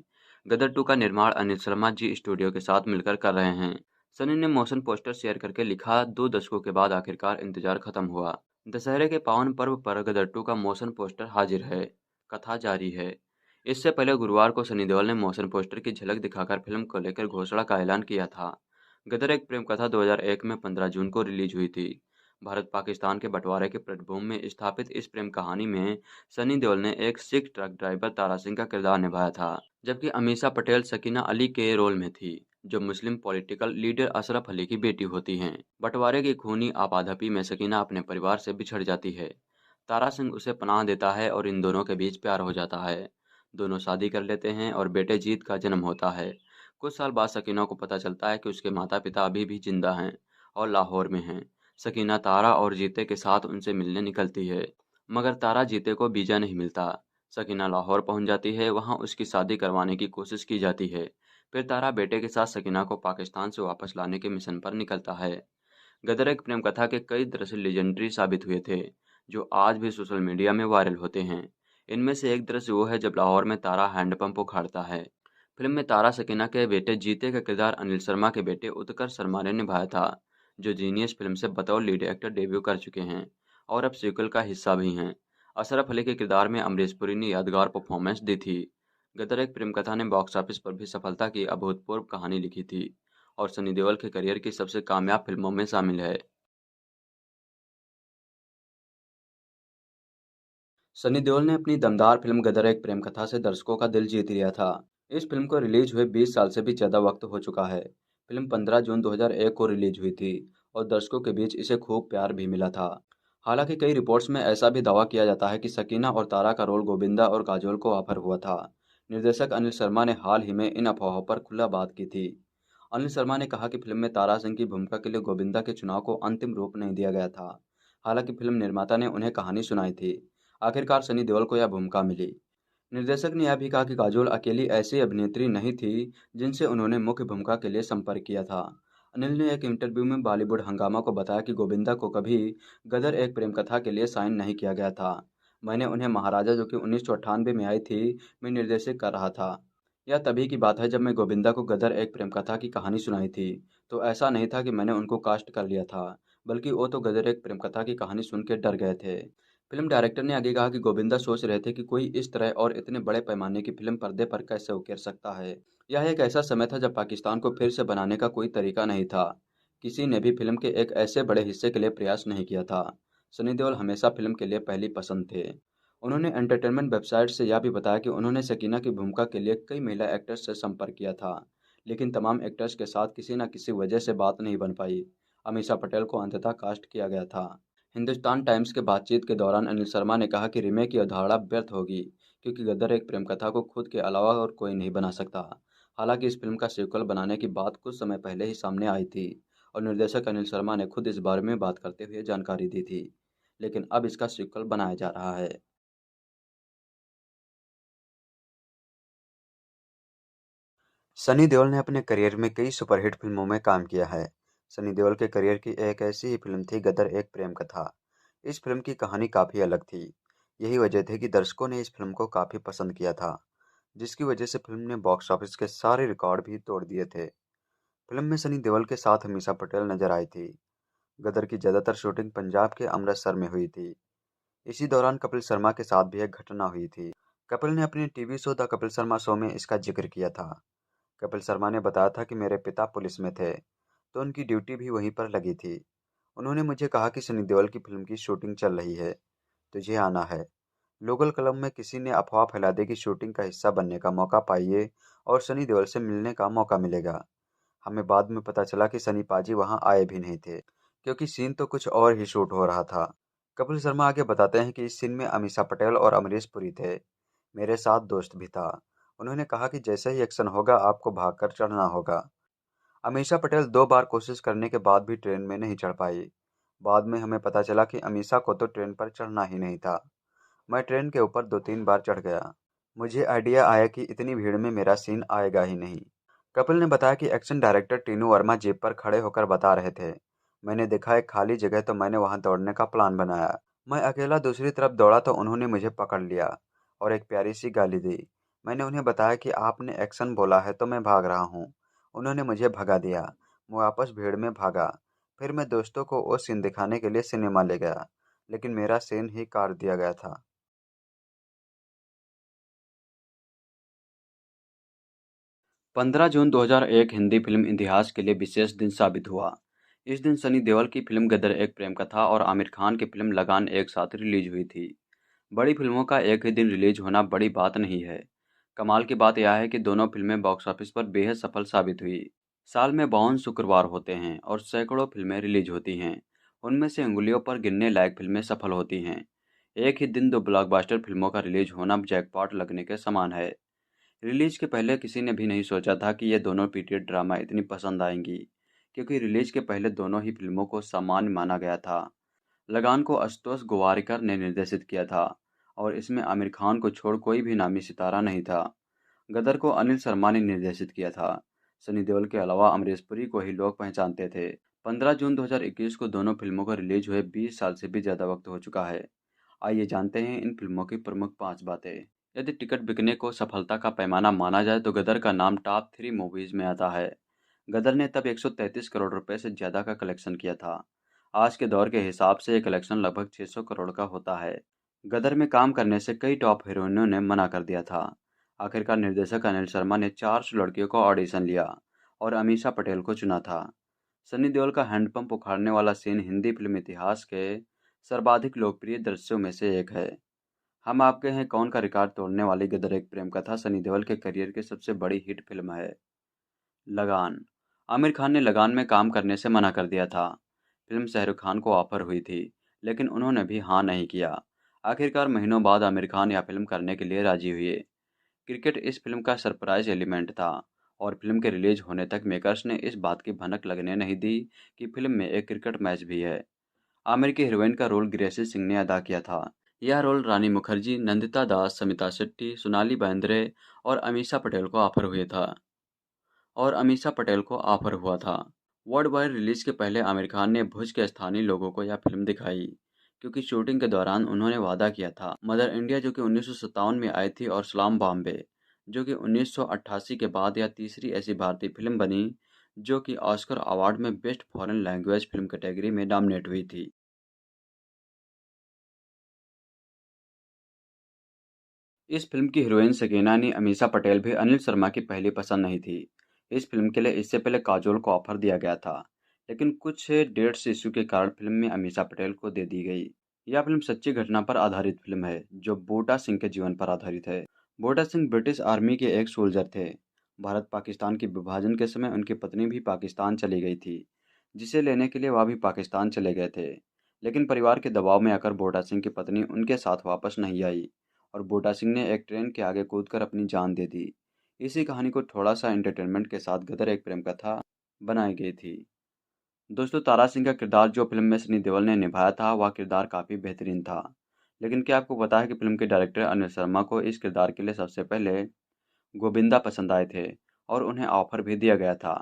गदर 2 का निर्माण अनिल शर्मा जी स्टूडियो के साथ मिलकर कर रहे हैं। सनी ने मोशन पोस्टर शेयर करके लिखा, 2 दशकों के बाद आखिरकार इंतजार खत्म हुआ। दशहरे के पावन पर्व पर गदर 2 का मोशन पोस्टर हाजिर है। कथा जारी है। इससे पहले गुरुवार को सनी देओल ने मोशन पोस्टर की झलक दिखाकर फिल्म को लेकर घोषणा का ऐलान किया था। गदर एक प्रेम कथा 2001 में 15 जून को रिलीज हुई थी। भारत पाकिस्तान के बंटवारे के पृष्ठभूमि में स्थापित इस प्रेम कहानी में सनी देओल ने एक सिख ट्रक ड्राइवर तारा सिंह का किरदार निभाया था, जबकि अमीषा पटेल सकीना अली के रोल में थी, जो मुस्लिम पॉलिटिकल लीडर अशरफ अली की बेटी होती हैं। बंटवारे की खूनी आपाधापी में सकीना अपने परिवार से बिछड़ जाती है। तारा सिंह उसे पनाह देता है और इन दोनों के बीच प्यार हो जाता है। दोनों शादी कर लेते हैं और बेटे जीत का जन्म होता है। कुछ साल बाद सकीना को पता चलता है कि उसके माता पिता अभी भी जिंदा हैं और लाहौर में हैं। सकीना तारा और जीते के साथ उनसे मिलने निकलती है, मगर तारा जीते को वीजा नहीं मिलता। सकीना लाहौर पहुंच जाती है, वहां उसकी शादी करवाने की कोशिश की जाती है। फिर तारा बेटे के साथ सकीना को पाकिस्तान से वापस लाने के मिशन पर निकलता है। गदर एक प्रेम कथा के कई दृश्य लेजेंडरी साबित हुए थे, जो आज भी सोशल मीडिया में वायरल होते हैं। इनमें से एक दृश्य वो है जब लाहौर में तारा हैंडपंप उखाड़ता है। फिल्म में तारा सकीना के बेटे जीते का किरदार अनिल शर्मा के बेटे उत्कर्ष शर्मा ने निभाया था, जो जीनियस फिल्म से बतौर लीड एक्टर डेब्यू कर चुके हैं और अब सीक्वल का हिस्सा भी हैं। अशरफ अली के किरदार में अमरीश पुरी ने यादगार परफॉर्मेंस दी थी। गदर एक प्रेम कथा ने बॉक्स ऑफिस पर भी सफलता की अभूतपूर्व कहानी लिखी थी और सनी देओल के करियर की सबसे कामयाब फिल्मों में शामिल है। सनी देओल ने अपनी दमदार फिल्म गदर एक प्रेम कथा से दर्शकों का दिल जीत लिया था। इस फिल्म को रिलीज हुए 20 साल से भी ज़्यादा वक्त हो चुका है। फिल्म 15 जून 2001 को रिलीज हुई थी और दर्शकों के बीच इसे खूब प्यार भी मिला था। हालांकि कई रिपोर्ट्स में ऐसा भी दावा किया जाता है कि सकीना और तारा का रोल गोविंदा और काजोल को ऑफर हुआ था। निर्देशक अनिल शर्मा ने हाल ही में इन अफवाहों पर खुला बात की थी। अनिल शर्मा ने कहा कि फिल्म में तारा सिंह की भूमिका के लिए गोविंदा के चुनाव को अंतिम रूप नहीं दिया गया था। हालांकि फिल्म निर्माता ने उन्हें कहानी सुनाई थी। आखिरकार सनी देओल को यह भूमिका मिली। निर्देशक ने यह भी कहा कि काजोल अकेली ऐसी अभिनेत्री नहीं थी जिनसे उन्होंने मुख्य भूमिका के लिए संपर्क किया था। अनिल ने एक इंटरव्यू में बॉलीवुड हंगामा को बताया कि गोविंदा को कभी गदर एक प्रेम कथा के लिए साइन नहीं किया गया था। मैंने उन्हें महाराजा, जो कि 1998 में आई थी, में निर्देशित कर रहा था। यह तभी की बात है जब मैं गोविंदा को गदर एक प्रेम कथा की कहानी सुनाई थी, तो ऐसा नहीं था कि मैंने उनको कास्ट कर लिया था, बल्कि वो तो गदर एक प्रेम कथा की कहानी सुन के डर गए थे। फिल्म डायरेक्टर ने आगे कहा कि गोविंदा सोच रहे थे कि कोई इस तरह और इतने बड़े पैमाने की फिल्म पर्दे पर कैसे उकेर सकता है। यह एक ऐसा समय था जब पाकिस्तान को फिर से बनाने का कोई तरीका नहीं था। किसी ने भी फिल्म के एक ऐसे बड़े हिस्से के लिए प्रयास नहीं किया था। सनी देओल हमेशा फिल्म के लिए पहली पसंद थे। उन्होंने एंटरटेनमेंट वेबसाइट से यह भी बताया कि उन्होंने सकीना की भूमिका के लिए कई महिला एक्टर्स से संपर्क किया था, लेकिन तमाम एक्टर्स के साथ किसी न किसी वजह से बात नहीं बन पाई। अमीषा पटेल को अंततः कास्ट किया गया था। हिंदुस्तान टाइम्स के बातचीत के दौरान अनिल शर्मा ने कहा कि रीमेक की अवधारणा व्यर्थ होगी, क्योंकि गदर एक प्रेम कथा को खुद के अलावा और कोई नहीं बना सकता। हालांकि इस फिल्म का सीक्वल बनाने की बात कुछ समय पहले ही सामने आई थी और निर्देशक अनिल शर्मा ने खुद इस बारे में बात करते हुए जानकारी दी थी, लेकिन अब इसका सीक्वल बनाया जा रहा है। सनी देओल ने अपने करियर में कई सुपरहिट फिल्मों में काम किया है। सनी देओल के करियर की एक ऐसी ही फिल्म थी गदर एक प्रेम कथा। इस फिल्म की कहानी काफ़ी अलग थी। यही वजह थी कि दर्शकों ने इस फिल्म को काफ़ी पसंद किया था, जिसकी वजह से फिल्म ने बॉक्स ऑफिस के सारे रिकॉर्ड भी तोड़ दिए थे। फिल्म में सनी देओल के साथ अमीषा पटेल नजर आई थी। गदर की ज़्यादातर शूटिंग पंजाब के अमृतसर में हुई थी। इसी दौरान कपिल शर्मा के साथ भी एक घटना हुई थी। कपिल ने अपने TV show the Kapil Sharma show में इसका जिक्र किया था। कपिल शर्मा ने बताया था कि मेरे पिता पुलिस में थे, तो उनकी ड्यूटी भी वहीं पर लगी थी। उन्होंने मुझे कहा कि सनी देओल की फिल्म की शूटिंग चल रही है, तुझे आना है। लोकल क्लब में किसी ने अफवाह फैला दी कि शूटिंग का हिस्सा बनने का मौका पाइए और सनी देओल से मिलने का मौका मिलेगा। हमें बाद में पता चला कि सनी पाजी वहां आए भी नहीं थे, क्योंकि सीन तो कुछ और ही शूट हो रहा था। कपिल शर्मा आगे बताते हैं कि इस सीन में अमीषा पटेल और अमरीश पुरी थे। मेरे साथ दोस्त भी था। उन्होंने कहा कि जैसे ही एक्शन होगा आपको भागकर चढ़ना होगा। अमीषा पटेल 2 बार कोशिश करने के बाद भी ट्रेन में नहीं चढ़ पाई। बाद में हमें पता चला कि अमीषा को तो ट्रेन पर चढ़ना ही नहीं था। मैं ट्रेन के ऊपर 2-3 बार चढ़ गया। मुझे आइडिया आया कि इतनी भीड़ में मेरा सीन आएगा ही नहीं। कपिल ने बताया कि action director Tinu Verma jeep पर खड़े होकर बता रहे थे। मैंने देखा एक खाली जगह तो मैंने वहां दौड़ने का प्लान बनाया। मैं अकेला दूसरी तरफ दौड़ा तो उन्होंने मुझे पकड़ लिया और एक प्यारी सी गाली दी। मैंने उन्हें बताया कि आपने एक्शन बोला है तो मैं भाग रहा हूँ। उन्होंने मुझे भगा दिया। मैं वापस भीड़ में भागा। फिर मैं दोस्तों को वो सीन दिखाने के लिए सिनेमा ले गया, लेकिन मेरा सीन ही काट दिया गया था। 15 जून 2001 हिंदी फिल्म इतिहास के लिए विशेष दिन साबित हुआ। इस दिन सनी देओल की फिल्म गदर एक प्रेम कथा और आमिर खान की फिल्म लगान एक साथ रिलीज हुई थी। बड़ी फिल्मों का एक ही दिन रिलीज होना बड़ी बात नहीं है। कमाल की बात यह है कि दोनों फिल्में बॉक्स ऑफिस पर बेहद सफल साबित हुई। साल में 52 शुक्रवार होते हैं और सैकड़ों फिल्में रिलीज होती हैं। उनमें से उंगलियों पर गिनने लायक फिल्में सफल होती हैं। एक ही दिन दो ब्लॉकबस्टर फिल्मों का रिलीज होना जैकपॉट लगने के समान है। रिलीज के पहले किसी ने भी नहीं सोचा था कि ये दोनों पीरियड ड्रामा इतनी पसंद आएंगी, क्योंकि रिलीज के पहले दोनों ही फिल्मों को सामान्य माना गया था। लगान को आशुतोष गोवारिकर ने निर्देशित किया था और इसमें आमिर खान को छोड़ कोई भी नामी सितारा नहीं था। गदर को अनिल शर्मा ने निर्देशित किया था। सनी देओल के अलावा अमरीश पुरी को ही लोग पहचानते थे। 15 जून 2021 को दोनों फिल्मों का रिलीज हुए 20 साल से भी ज़्यादा वक्त हो चुका है। आइए जानते हैं इन फिल्मों की प्रमुख 5 बातें। यदि टिकट बिकने को सफलता का पैमाना माना जाए तो गदर का नाम टॉप 3 मूवीज में आता है। गदर ने तब 133 करोड़ रुपए से ज़्यादा का कलेक्शन किया था। आज के दौर के हिसाब से ये कलेक्शन लगभग 600 करोड़ का होता है। गदर में काम करने से कई टॉप हीरोइनों ने मना कर दिया था। आखिरकार निर्देशक अनिल शर्मा ने 400 लड़कियों का ऑडिशन लिया और अमीषा पटेल को चुना था। सनी देओल का हैंडपंप उखाड़ने वाला सीन हिंदी फिल्म इतिहास के सर्वाधिक लोकप्रिय दृश्यों में से एक है। हम आपके हैं कौन का रिकॉर्ड तोड़ने वाली गदर एक प्रेम कथा सनी देओल के करियर की सबसे बड़ी हिट फिल्म है। लगान। आमिर खान ने लगान में काम करने से मना कर दिया था। फिल्म शाहरुख खान को ऑफर हुई थी, लेकिन उन्होंने भी हाँ नहीं किया। आखिरकार महीनों बाद आमिर खान यह फिल्म करने के लिए राजी हुए। क्रिकेट इस फिल्म का सरप्राइज एलिमेंट था और फिल्म के रिलीज होने तक मेकर्स ने इस बात की भनक लगने नहीं दी कि फिल्म में एक क्रिकेट मैच भी है। आमिर की हीरोइन का रोल ग्रेसी सिंह ने अदा किया था। यह रोल रानी मुखर्जी, नंदिता दास, समिता शेट्टी, सोनाली बेंद्रे और अमीषा पटेल को ऑफर हुआ था। वर्ल्ड वाइड रिलीज के पहले आमिर खान ने भुज के स्थानीय लोगों को यह फिल्म दिखाई, क्योंकि शूटिंग के दौरान उन्होंने वादा किया था। मदर इंडिया जो कि 1957 में आई थी और सलाम बॉम्बे जो कि 1988 के बाद यह तीसरी ऐसी भारतीय फिल्म बनी जो कि ऑस्कर अवार्ड में best foreign language film category में नॉमिनेट हुई थी। इस फिल्म की हीरोइन सकीना ने अमीषा पटेल भी अनिल शर्मा की पहली पसंद नहीं थी। इस फिल्म के लिए इससे पहले काजोल को ऑफर दिया गया था, लेकिन कुछ डेट्स इशू के कारण फिल्म में अमीषा पटेल को दे दी गई। यह फिल्म सच्ची घटना पर आधारित फिल्म है, जो बूटा सिंह के जीवन पर आधारित है। बूटा सिंह ब्रिटिश आर्मी के एक सोल्जर थे। भारत पाकिस्तान के विभाजन के समय उनकी पत्नी भी पाकिस्तान चली गई थी, जिसे लेने के लिए वह भी पाकिस्तान चले गए थे। लेकिन परिवार के दबाव में आकर बूटा सिंह की पत्नी उनके साथ वापस नहीं आई और बूटा सिंह ने एक ट्रेन के आगे कूदकर अपनी जान दे दी। इसी कहानी को थोड़ा सा एंटरटेनमेंट के साथ गदर एक प्रेम कथा बनाई गई थी। दोस्तों, तारा सिंह का किरदार जो फिल्म में सनी देओल ने निभाया था, वह किरदार काफ़ी बेहतरीन था। लेकिन क्या आपको पता है कि फिल्म के डायरेक्टर अनिल शर्मा को इस किरदार के लिए सबसे पहले गोविंदा पसंद आए थे और उन्हें ऑफर भी दिया गया था।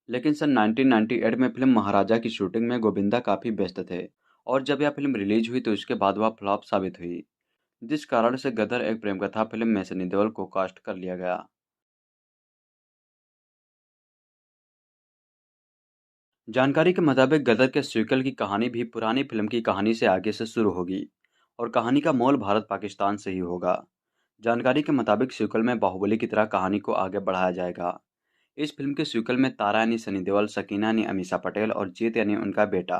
लेकिन सन 1998 में फिल्म महाराजा की शूटिंग में गोविंदा काफ़ी व्यस्त थे और जब यह फिल्म रिलीज हुई तो उसके बाद वह फ्लॉप साबित हुई, जिस कारण से गदर एक प्रेम कथा फिल्म में सनी देओल को कास्ट कर लिया गया। जानकारी के मुताबिक गदर के सीक्वल की कहानी भी पुरानी फिल्म की कहानी से आगे से शुरू होगी और कहानी का मोल भारत पाकिस्तान से ही होगा। जानकारी के मुताबिक सीक्वल में बाहुबली की तरह कहानी को आगे बढ़ाया जाएगा। इस फिल्म के सीक्वल में तारा यानी सनी देओल, सकीना यानी अमीषा पटेल और जीत यानी उनका बेटा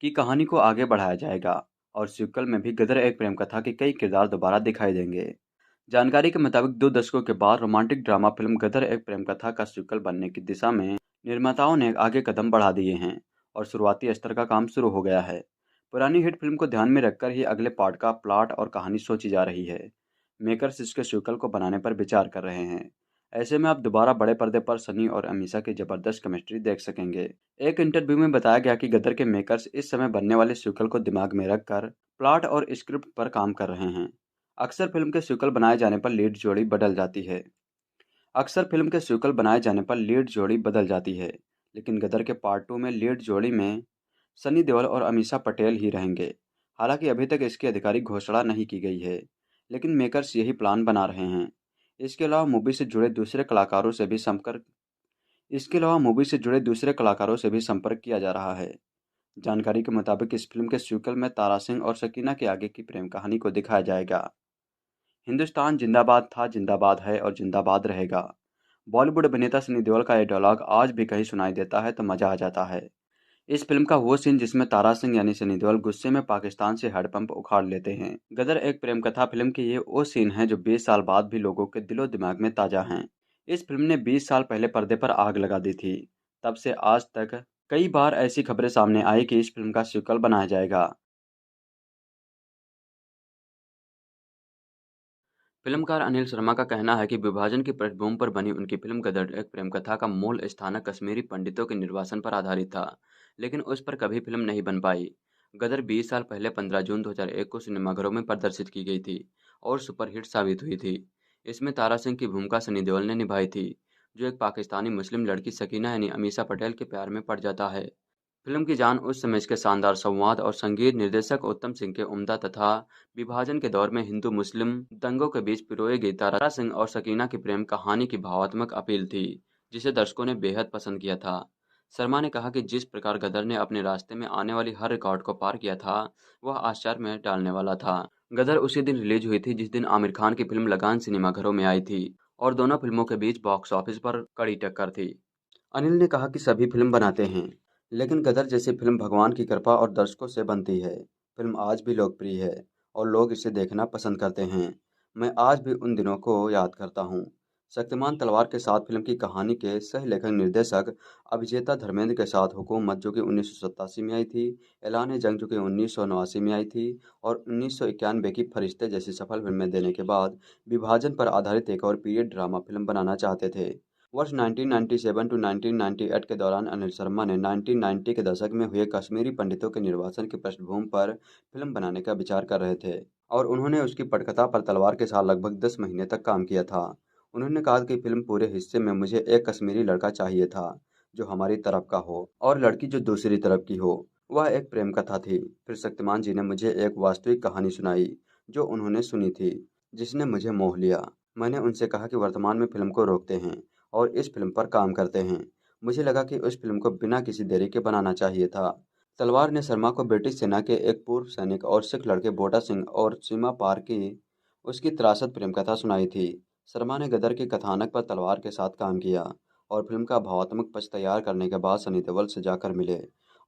की कहानी को आगे बढ़ाया जाएगा और सीक्वल में भी गदर एक प्रेम कथा के कई किरदार दोबारा दिखाई देंगे। जानकारी के मुताबिक 2 दशकों के बाद रोमांटिक ड्रामा फिल्म गदर एक प्रेम कथा का सीक्वल बनने की दिशा में निर्माताओं ने आगे कदम बढ़ा दिए हैं और शुरुआती स्तर का काम शुरू हो गया है। पुरानी हिट फिल्म को ध्यान में रखकर ही अगले पार्ट का प्लॉट और कहानी सोची जा रही है। मेकर्स इसके सीक्वल को बनाने पर विचार कर रहे हैं। ऐसे में आप दोबारा बड़े पर्दे पर सनी और अमीषा की जबरदस्त केमिस्ट्री देख सकेंगे। एक इंटरव्यू में बताया गया कि गदर के मेकर्स इस समय बनने वाले सीक्वल को दिमाग में रखकर प्लॉट और स्क्रिप्ट पर काम कर रहे हैं। अक्सर फिल्म के सीक्वल बनाए जाने पर लीड जोड़ी बदल जाती है अक्सर फिल्म के सीक्वल बनाए जाने पर लीड जोड़ी बदल जाती है, लेकिन गदर के पार्ट 2 में लीड जोड़ी में सनी देओल और अमीषा पटेल ही रहेंगे। हालांकि अभी तक इसकी आधिकारिक घोषणा नहीं की गई है, लेकिन मेकर्स यही प्लान बना रहे हैं। इसके अलावा मूवी से जुड़े दूसरे कलाकारों से भी संपर्क इसके अलावा मूवी से जुड़े दूसरे कलाकारों से भी संपर्क किया जा रहा है। जानकारी के मुताबिक इस फिल्म के सीक्वल में तारा सिंह और सकीना के आगे की प्रेम कहानी को दिखाया जाएगा। हिंदुस्तान जिंदाबाद था, जिंदाबाद है और जिंदाबाद रहेगा। बॉलीवुड अभिनेता सनी देओल का ये डायलॉग आज भी कहीं सुनाई देता है तो मजा आ जाता है। इस फिल्म का वो सीन जिसमें तारा सिंह यानी सनी देओल गुस्से में पाकिस्तान से हैंडपंप उखाड़ लेते हैं। गदर एक प्रेम कथा फिल्म के ये वो सीन हैं जो 20 साल बाद भी लोगों के दिलो दिमाग में ताजा हैं। इस फिल्म ने 20 साल पहले पर्दे पर आग लगा दी थी। तब से आज तक कई बार ऐसी खबरें सामने आई कि इस फिल्म का सीक्वल बनाया जाएगा। फिल्मकार अनिल शर्मा का कहना है कि विभाजन की पृष्ठभूमि पर बनी उनकी फिल्म गदर एक प्रेम कथा का मूल स्थानक कश्मीरी पंडितों के निर्वासन पर आधारित था, लेकिन उस पर कभी फिल्म नहीं बन पाई। गदर 20 साल पहले 15 जून 2001 को सिनेमाघरों में प्रदर्शित की गई थी और सुपरहिट साबित हुई थी। इसमें तारा सिंह की भूमिका सनी देओल ने निभाई थी, जो एक पाकिस्तानी मुस्लिम लड़की सकीना यानी अमीषा पटेल के प्यार में पड़ जाता है। फिल्म की जान उस समय इसके शानदार संवाद और संगीत निर्देशक उत्तम सिंह के उम्दा तथा विभाजन के दौर में हिंदू मुस्लिम दंगों के बीच पिरोई गई तारा सिंह और सकीना की प्रेम कहानी की भावात्मक अपील थी, जिसे दर्शकों ने बेहद पसंद किया था। शर्मा ने कहा कि जिस प्रकार गदर ने अपने रास्ते में आने वाली हर रिकॉर्ड को पार किया था, वह आश्चर्य में डालने वाला था। गदर उसी दिन रिलीज हुई थी जिस दिन आमिर खान की फिल्म लगान सिनेमाघरों में आई थी और दोनों फिल्मों के बीच बॉक्स ऑफिस पर कड़ी टक्कर थी। अनिल ने कहा कि सभी फिल्म बनाते हैं, लेकिन गदर जैसी फिल्म भगवान की कृपा और दर्शकों से बनती है। फिल्म आज भी लोकप्रिय है और लोग इसे देखना पसंद करते हैं। मैं आज भी उन दिनों को याद करता हूँ। शक्तिमान तलवार के साथ फिल्म की कहानी के सह लेखक निर्देशक अभिजेता धर्मेंद्र के साथ हुकूमत जो कि 1987 में आई थी, ऐलान जंग जो कि 1989 में आई थी और 1991 की फरिश्ते जैसी सफल फिल्में देने के बाद विभाजन पर आधारित एक और पीरियड ड्रामा फिल्म बनाना चाहते थे। वर्ष 1997 टू 1998 के दौरान अनिल शर्मा ने 1990 के दशक में हुए कश्मीरी पंडितों के निर्वासन की पृष्ठभूमि पर फिल्म बनाने का विचार कर रहे थे और उन्होंने उसकी पटकथा पर तलवार के साथ लगभग 10 महीने तक काम किया था। उन्होंने कहा कि फिल्म पूरे हिस्से में मुझे एक कश्मीरी लड़का चाहिए था जो हमारी तरफ का हो और लड़की जो दूसरी तरफ की हो। वह एक प्रेम कथा थी। फिर शक्तिमान जी ने मुझे एक वास्तविक कहानी सुनाई जो उन्होंने सुनी थी, जिसने मुझे मोह लिया। मैंने उनसे कहा कि वर्तमान में फिल्म को रोकते हैं और इस फिल्म पर काम करते हैं। मुझे लगा कि उस फिल्म को बिना किसी देरी के बनाना चाहिए था। तलवार ने शर्मा को ब्रिटिश सेना के एक पूर्व सैनिक और सिख लड़के बोटा सिंह और सीमा पार की उसकी त्रासद प्रेम कथा सुनाई थी। शर्मा ने गदर के कथानक पर तलवार के साथ काम किया और फिल्म का भावात्मक पक्ष तैयार करने के बाद सनी देओल से जाकर मिले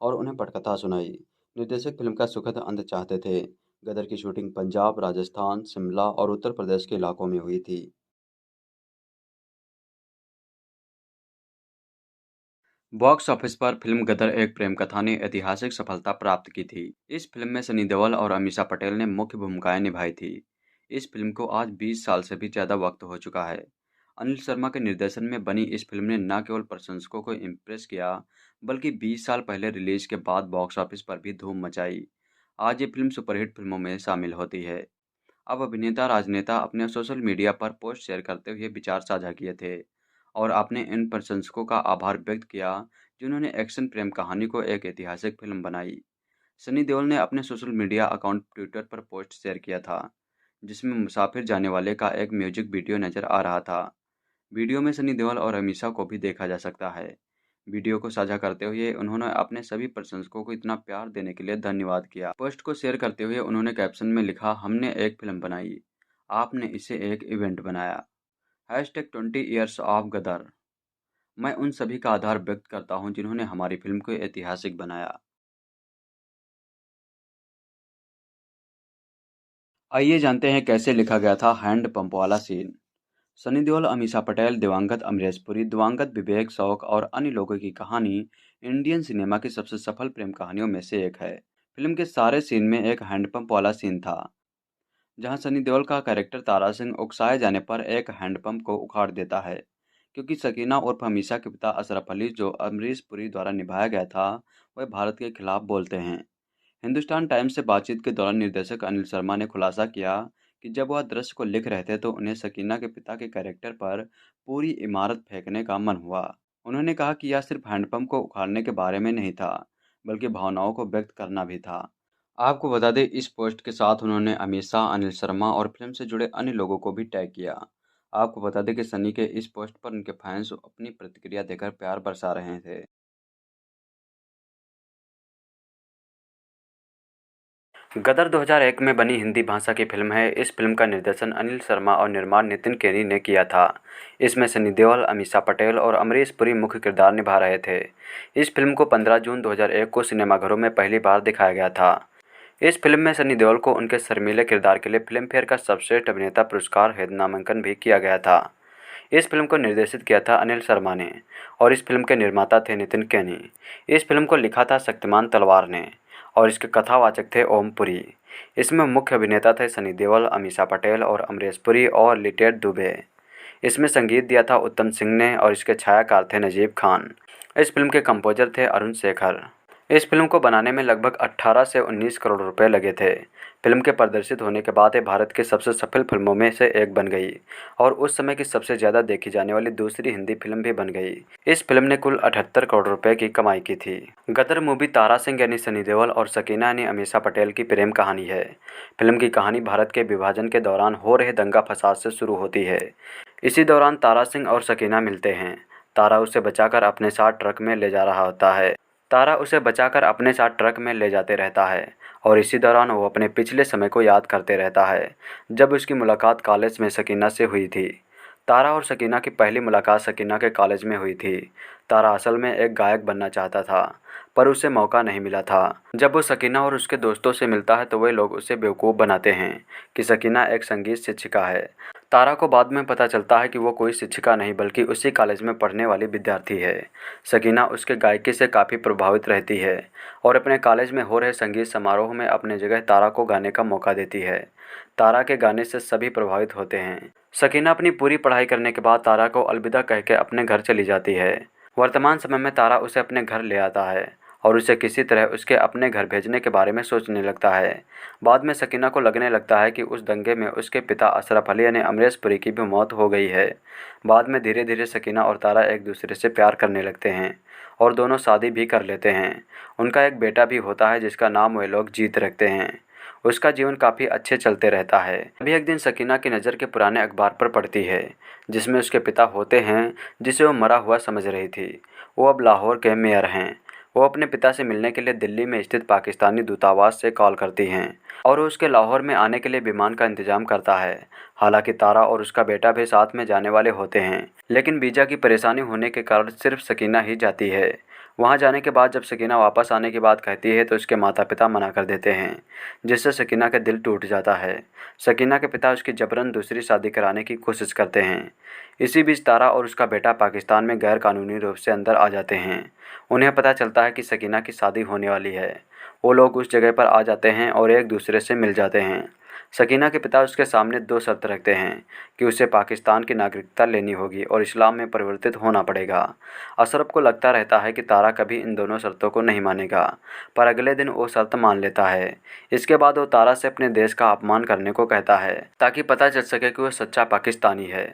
और उन्हें पटकथा सुनाई। निर्देशक फिल्म का सुखद अंत चाहते थे। गदर की शूटिंग पंजाब, राजस्थान, शिमला और उत्तर प्रदेश के इलाकों में हुई थी। बॉक्स ऑफिस पर फिल्म गदर एक प्रेम कथा ने ऐतिहासिक सफलता प्राप्त की थी। इस फिल्म में सनी देओल और अमीषा पटेल ने मुख्य भूमिकाएं निभाई थी। इस फिल्म को आज 20 साल से भी ज़्यादा वक्त हो चुका है। अनिल शर्मा के निर्देशन में बनी इस फिल्म ने न केवल प्रशंसकों को इम्प्रेस किया, बल्कि 20 साल पहले रिलीज के बाद बॉक्स ऑफिस पर भी धूम मचाई। आज ये फिल्म सुपरहिट फिल्मों में शामिल होती है। अब अभिनेता राजनेता अपने सोशल मीडिया पर पोस्ट शेयर करते हुए विचार साझा किए थे और आपने इन प्रशंसकों का आभार व्यक्त किया जिन्होंने एक्शन प्रेम कहानी को एक ऐतिहासिक फिल्म बनाई। सनी देओल ने अपने सोशल मीडिया अकाउंट ट्विटर पर पोस्ट शेयर किया था जिसमें मुसाफिर जाने वाले का एक म्यूजिक वीडियो नजर आ रहा था। वीडियो में सनी देओल और अमीषा को भी देखा जा सकता है। वीडियो को साझा करते हुए उन्होंने अपने सभी प्रशंसकों को इतना प्यार देने के लिए धन्यवाद किया। पोस्ट को शेयर करते हुए उन्होंने कैप्शन में लिखा, हमने एक फिल्म बनाई, आपने इसे एक इवेंट बनाया। हैशटैग 20 ईयर्स ऑफ गदर। मैं उन सभी का आभार व्यक्त करता हूं जिन्होंने हमारी फिल्म को ऐतिहासिक बनाया। आइए जानते हैं कैसे लिखा गया था हैंड पंप वाला सीन। सनी देओल, अमीषा पटेल, दिवंगत अमरीश पुरी, दिवंगत विवेक शौक और अन्य लोगों की कहानी इंडियन सिनेमा की सबसे सफल प्रेम कहानियों में से एक है। फिल्म के सारे सीन में एक हैंडपंप वाला सीन था, जहां सनी देओल का कैरेक्टर तारा सिंह उकसाए जाने पर एक हैंडपंप को उखाड़ देता है, क्योंकि सकीना उर्फ अमीषा के पिता अशरफ अली, जो अमरीश पुरी द्वारा निभाया गया था, वह भारत के खिलाफ बोलते हैं। हिंदुस्तान टाइम्स से बातचीत के दौरान निर्देशक अनिल शर्मा ने खुलासा किया कि जब वह दृश्य को लिख रहे थे तो उन्हें सकीना के पिता के कैरेक्टर पर पूरी इमारत फेंकने का मन हुआ। उन्होंने कहा कि यह सिर्फ हैंडपंप को उखाड़ने के बारे में नहीं था, बल्कि भावनाओं को व्यक्त करना भी था। आपको बता दें, इस पोस्ट के साथ उन्होंने अमीषा, अनिल शर्मा और फिल्म से जुड़े अन्य लोगों को भी टैग किया। आपको बता दें कि सनी के इस पोस्ट पर उनके फैंस अपनी प्रतिक्रिया देकर प्यार बरसा रहे थे। गदर 2001 में बनी हिंदी भाषा की फिल्म है। इस फिल्म का निर्देशन अनिल शर्मा और निर्माण नितिन केनी ने किया था। इसमें सनी देओल, अमीषा पटेल और अमरीश पुरी मुख्य किरदार निभा रहे थे। इस फिल्म को 15 जून 2001 को सिनेमाघरों में पहली बार दिखाया गया था। इस फिल्म में सनी देओल को उनके शर्मीले किरदार के लिए फिल्म फेयर का सर्वश्रेष्ठ अभिनेता पुरस्कार हेतु नामांकन भी किया गया था। इस फिल्म को निर्देशित किया था अनिल शर्मा ने और इस फिल्म के निर्माता थे नितिन केनी। इस फिल्म को लिखा था शक्तिमान तलवार ने और इसके कथावाचक थे ओम पुरी। इसमें मुख्य अभिनेता थे सनी देओल, अमीषा पटेल और अमरीश पुरी और लिटेड दुबे। इसमें संगीत दिया था उत्तम सिंह ने और इसके छायाकार थे नजीब खान। इस फिल्म के कंपोजर थे अरुण शेखर। इस फिल्म को बनाने में लगभग 18 से 19 करोड़ रुपए लगे थे। फिल्म के प्रदर्शित होने के बाद ये भारत की सबसे सफल फिल्मों में से एक बन गई और उस समय की सबसे ज़्यादा देखी जाने वाली दूसरी हिंदी फिल्म भी बन गई। इस फिल्म ने कुल 78 करोड़ रुपए की कमाई की थी। गदर मूवी तारा सिंह यानी सनी देओल और सकीना यानी अमीषा पटेल की प्रेम कहानी है। फिल्म की कहानी भारत के विभाजन के दौरान हो रहे दंगा फसाद से शुरू होती है। इसी दौरान तारा सिंह और सकीना मिलते हैं। तारा उसे बचाकर अपने साथ ट्रक में ले जा रहा होता है। तारा उसे बचाकर अपने साथ ट्रक में ले जाते रहता है और इसी दौरान वो अपने पिछले समय को याद करते रहता है, जब उसकी मुलाकात कॉलेज में सकीना से हुई थी। तारा और सकीना की पहली मुलाकात सकीना के कॉलेज में हुई थी। तारा असल में एक गायक बनना चाहता था, पर उसे मौका नहीं मिला था। जब वो सकीना और उसके दोस्तों से मिलता है तो वे लोग उसे बेवकूफ़ बनाते हैं कि सकीना एक संगीत शिक्षिका है। तारा को बाद में पता चलता है कि वो कोई शिक्षिका नहीं बल्कि उसी कॉलेज में पढ़ने वाली विद्यार्थी है। सकीना उसके गायकी से काफ़ी प्रभावित रहती है और अपने कॉलेज में हो रहे संगीत समारोह में अपने जगह तारा को गाने का मौका देती है। तारा के गाने से सभी प्रभावित होते हैं। सकीना अपनी पूरी पढ़ाई करने के बाद तारा को अलविदा कह के अपने घर चली जाती है। वर्तमान समय में तारा उसे अपने घर ले आता है और उसे किसी तरह उसके अपने घर भेजने के बारे में सोचने लगता है। बाद में सकीना को लगने लगता है कि उस दंगे में उसके पिता अशरफ अली यानी अमरीश पुरी की भी मौत हो गई है। बाद में धीरे धीरे सकीना और तारा एक दूसरे से प्यार करने लगते हैं और दोनों शादी भी कर लेते हैं। उनका एक बेटा भी होता है जिसका नाम वे लोग जीत रखते हैं। उसका जीवन काफ़ी अच्छे चलते रहता है। अभी एक दिन सकीना की नज़र के पुराने अखबार पर पड़ती है जिसमें उसके पिता होते हैं, जिसे वो मरा हुआ समझ रही थी। वो अब लाहौर के मेयर हैं। वो अपने पिता से मिलने के लिए दिल्ली में स्थित पाकिस्तानी दूतावास से कॉल करती हैं और उसके लाहौर में आने के लिए विमान का इंतजाम करता है। हालांकि तारा और उसका बेटा भी साथ में जाने वाले होते हैं, लेकिन वीज़ा की परेशानी होने के कारण सिर्फ सकीना ही जाती है। वहां जाने के बाद जब सकीना वापस आने की बात कहती है तो उसके माता पिता मना कर देते हैं, जिससे सकीना का दिल टूट जाता है। सकीना के पिता उसकी जबरन दूसरी शादी कराने की कोशिश करते हैं। इसी बीच तारा और उसका बेटा पाकिस्तान में गैर कानूनी रूप से अंदर आ जाते हैं। उन्हें पता चलता है कि सकीना की शादी होने वाली है। वो लोग उस जगह पर आ जाते हैं और एक दूसरे से मिल जाते हैं। सकीना के पिता उसके सामने दो शर्त रखते हैं कि उसे पाकिस्तान की नागरिकता लेनी होगी और इस्लाम में परिवर्तित होना पड़ेगा। अशरफ को लगता रहता है कि तारा कभी इन दोनों शर्तों को नहीं मानेगा, पर अगले दिन वो शर्त मान लेता है। इसके बाद वो तारा से अपने देश का अपमान करने को कहता है ताकि पता चल सके कि वो सच्चा पाकिस्तानी है।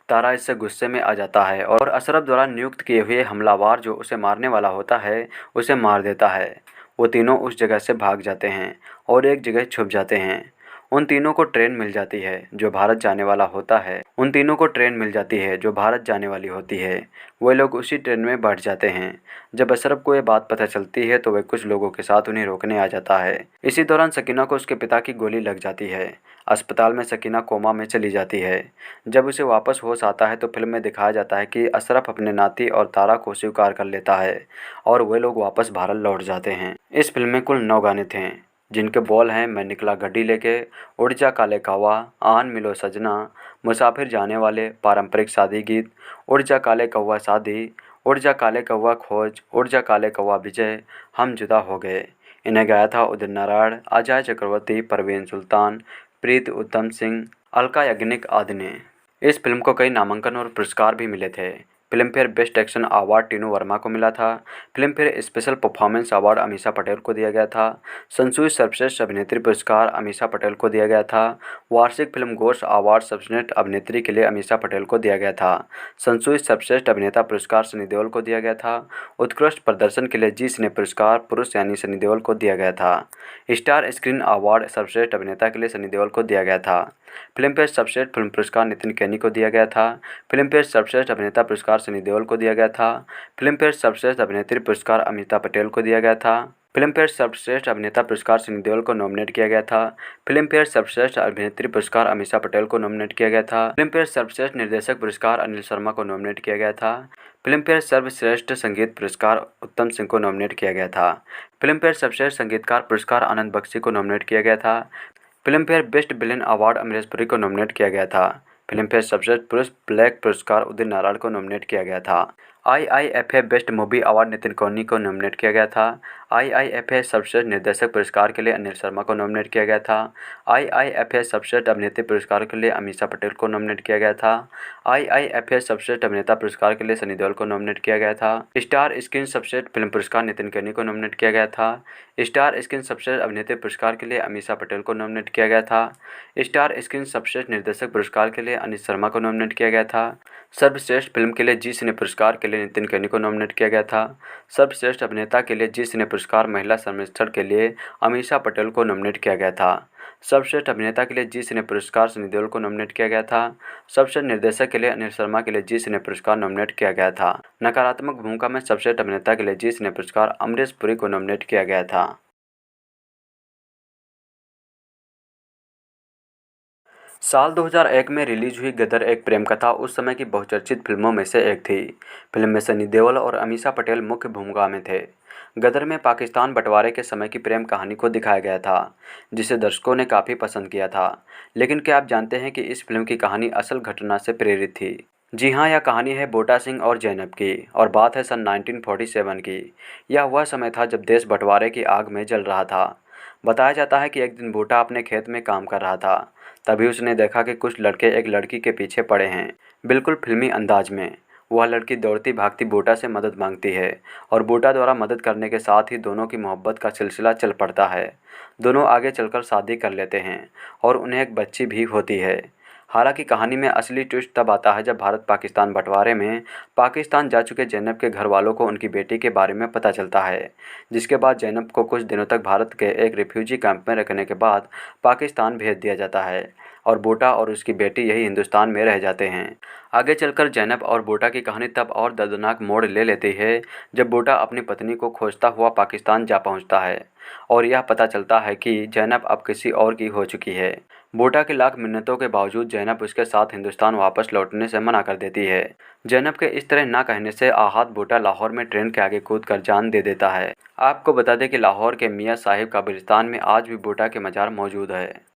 तारा इससे गुस्से में आ जाता है और अशरफ द्वारा नियुक्त किए हुए हमलावर जो उसे मारने वाला होता है उसे मार देता है। वो तीनों उस जगह से भाग जाते हैं और एक जगह छुप जाते हैं। उन तीनों को ट्रेन मिल जाती है जो भारत जाने वाला होता है उन तीनों को ट्रेन मिल जाती है जो भारत जाने वाली होती है। वे लोग उसी ट्रेन में बैठ जाते हैं। जब अशरफ को ये बात पता चलती है तो वह कुछ लोगों के साथ उन्हें रोकने आ जाता है। इसी दौरान सकीना को उसके पिता की गोली लग जाती है। अस्पताल में सकीना कोमा में चली जाती है। जब उसे वापस होश आता है तो फिल्म में दिखाया जाता है कि अशरफ अपने नाती और तारा को स्वीकार कर लेता है और वे लोग वापस भारत लौट जाते हैं। इस फिल्म में कुल 9 गाने थे, जिनके बोल हैं मैं निकला गड्डी लेके, उड़ जा काले कौवा, आन मिलो सजना, मुसाफिर जाने वाले, पारंपरिक शादी गीत, उड़ जा काले कौवा शादी, उड़ जा काले कौवा खोज, उड़ जा काले कौवा विजय, हम जुदा हो गए। इन्हें गाया था उदित नारायण, अजय चक्रवर्ती, परवीन सुल्तान, प्रीत उत्तम सिंह, अलका याग्निक आदि ने। इस फिल्म को कई नामांकन और पुरस्कार भी मिले थे। Film fair best action award Tinu Verma को मिला था। Film fair special performance award Amisha Patel को दिया गया था। संसूई सर्वश्रेष्ठ अभिनेत्री पुरस्कार अमीषा पटेल को दिया गया था। वार्षिक फिल्म गोल्ड अवार्ड सर्वश्रेष्ठ अभिनेत्री के लिए अमीषा पटेल को दिया गया था। संसूई सर्वश्रेष्ठ अभिनेता पुरस्कार सनी देओल को दिया गया था। उत्कृष्ट प्रदर्शन के लिए जी सिने पुरस्कार पुरुष यानी सनी देओल को दिया गया था। स्टार स्क्रीन अवार्ड सर्वश्रेष्ठ अभिनेता के लिए सनी देओल को दिया गया था। फिल्म फेयर सर्वश्रेष्ठ फिल्म पुरस्कार नितिन केनी को दिया गया था। फिल्म फेयर सर्वश्रेष्ठ अभिनेता पुरस्कार सनी देओल को दिया गया था। फिल्म फेयर सर्वश्रेष्ठ अभिनेत्री पुरस्कार अमिताभ पटेल को दिया गया था। फिल्म फेयर सर्वश्रेष्ठ अभिनेता पुरस्कार सनी देओल को नॉमिनेट किया गया था। फिल्म फेयर सर्वश्रेष्ठ अभिनेत्री पुरस्कार अमीषा पटेल को नॉमिनेट किया गया था। फिल्म फेयर सर्वश्रेष्ठ निर्देशक पुरस्कार अनिल शर्मा को नॉमिनेट किया गया था। फिल्म फेयर सर्वश्रेष्ठ संगीत पुरस्कार उत्तम सिंह को नॉमिनेट किया गया था। फिल्म फेयर सर्वश्रेष्ठ संगीतकार पुरस्कार आनंद बख्शी को नॉमिनेट किया गया था। Film fair best villain award Amrish Puri को नॉमिनेट किया गया था। फिल्म फेयर सर्वश्रेष्ठ पुरुष ब्लैक पुरस्कार उदित नारायण को नॉमिनेट किया गया था। IIFA best movie award Nitin कोहनी को नॉमिनेट किया गया था। IIFA सर्वश्रेष्ठ निर्देशक पुरस्कार के लिए अनिल शर्मा को नॉमिनेट किया गया था। IIFA सर्वश्रेष्ठ अभिनेत्री पुरस्कार के लिए अमीषा पटेल को नॉमिनेट किया गया था। IIFA सर्वश्रेष्ठ अभिनेता पुरस्कार के लिए सनी देओल को नॉमिनेट किया गया था। स्टार स्क्रीन सर्वश्रेष्ठ फिल्म पुरस्कार नितिन केनी को नॉमिनेट किया गया था। स्टार स्क्रीन सर्वश्रेष्ठ अभिनेत्री पुरस्कार के लिए अमीषा पटेल को नॉमिनेट किया गया था। स्टार स्क्रीन सर्वश्रेष्ठ निर्देशक पुरस्कार के लिए अनिल शर्मा को नॉमिनेट किया गया था। सर्वश्रेष्ठ फिल्म के लिए जी सिने पुरस्कार के लिए नितिन केनी को नॉमिनेट किया गया था। सर्वश्रेष्ठ अभिनेता के लिए जी सिने पुरस्कार महिला सर्वश्रेष्ठ के लिए अमीषा पटेल को नॉमिनेट किया गया था। सर्वश्रेष्ठ अभिनेता के लिए जी सिने पुरस्कार सनी देओल को नॉमिनेट किया गया था। सर्वश्रेष्ठ निर्देशक के लिए अनिल शर्मा के लिए जी सिने पुरस्कार नॉमिनेट किया गया था। नकारात्मक भूमिका में सर्वश्रेष्ठ अभिनेता के लिए जी सिने पुरस्कार अमरीश पुरी को नॉमिनेट किया गया था। साल 2001 में रिलीज हुई गदर एक प्रेम कथा उस समय की बहुचर्चित फिल्मों में से एक थी। फिल्म में सनी देओल और अमीषा पटेल मुख्य भूमिका में थे। गदर में पाकिस्तान बंटवारे के समय की प्रेम कहानी को दिखाया गया था, जिसे दर्शकों ने काफ़ी पसंद किया था। लेकिन क्या आप जानते हैं कि इस फिल्म की कहानी असल घटना से प्रेरित थी? जी हाँ, यह कहानी है बोटा सिंह और जैनब की और बात है सन 1947 की। यह वह समय था जब देश बंटवारे की आग में जल रहा था। बताया जाता है कि एक दिन बोटा अपने खेत में काम कर रहा था, तभी उसने देखा कि कुछ लड़के एक लड़की के पीछे पड़े हैं। बिल्कुल फिल्मी अंदाज में वह लड़की दौड़ती भागती बोटा से मदद मांगती है और बोटा द्वारा मदद करने के साथ ही दोनों की मोहब्बत का सिलसिला चल पड़ता है। दोनों आगे चलकर शादी कर लेते हैं और उन्हें एक बच्ची भी होती है। हालांकि कहानी में असली ट्विस्ट तब आता है जब भारत पाकिस्तान बंटवारे में पाकिस्तान जा चुके जैनब के घर वालों को उनकी बेटी के बारे में पता चलता है, जिसके बाद जैनब को कुछ दिनों तक भारत के एक रिफ्यूजी कैंप में रखने के बाद पाकिस्तान भेज दिया जाता है। और बोटा और उसकी बेटी यही हिंदुस्तान में रह जाते हैं। आगे चलकर जैनब और बोटा की कहानी तब और दर्दनाक मोड़ ले लेती है जब बोटा अपनी पत्नी को खोजता हुआ पाकिस्तान जा पहुंचता है और यह पता चलता है कि जैनब अब किसी और की हो चुकी है। बोटा की लाख मिन्नतों के बावजूद जैनब उसके साथ हिंदुस्तान वापस लौटने से मना कर देती है। जैनब के इस तरह ना कहने से आहत बोटा लाहौर में ट्रेन के आगे कूद कर जान दे देता है। आपको बता दें कि लाहौर के मियां साहिब कब्रिस्तान में आज भी बोटा के मजार मौजूद है।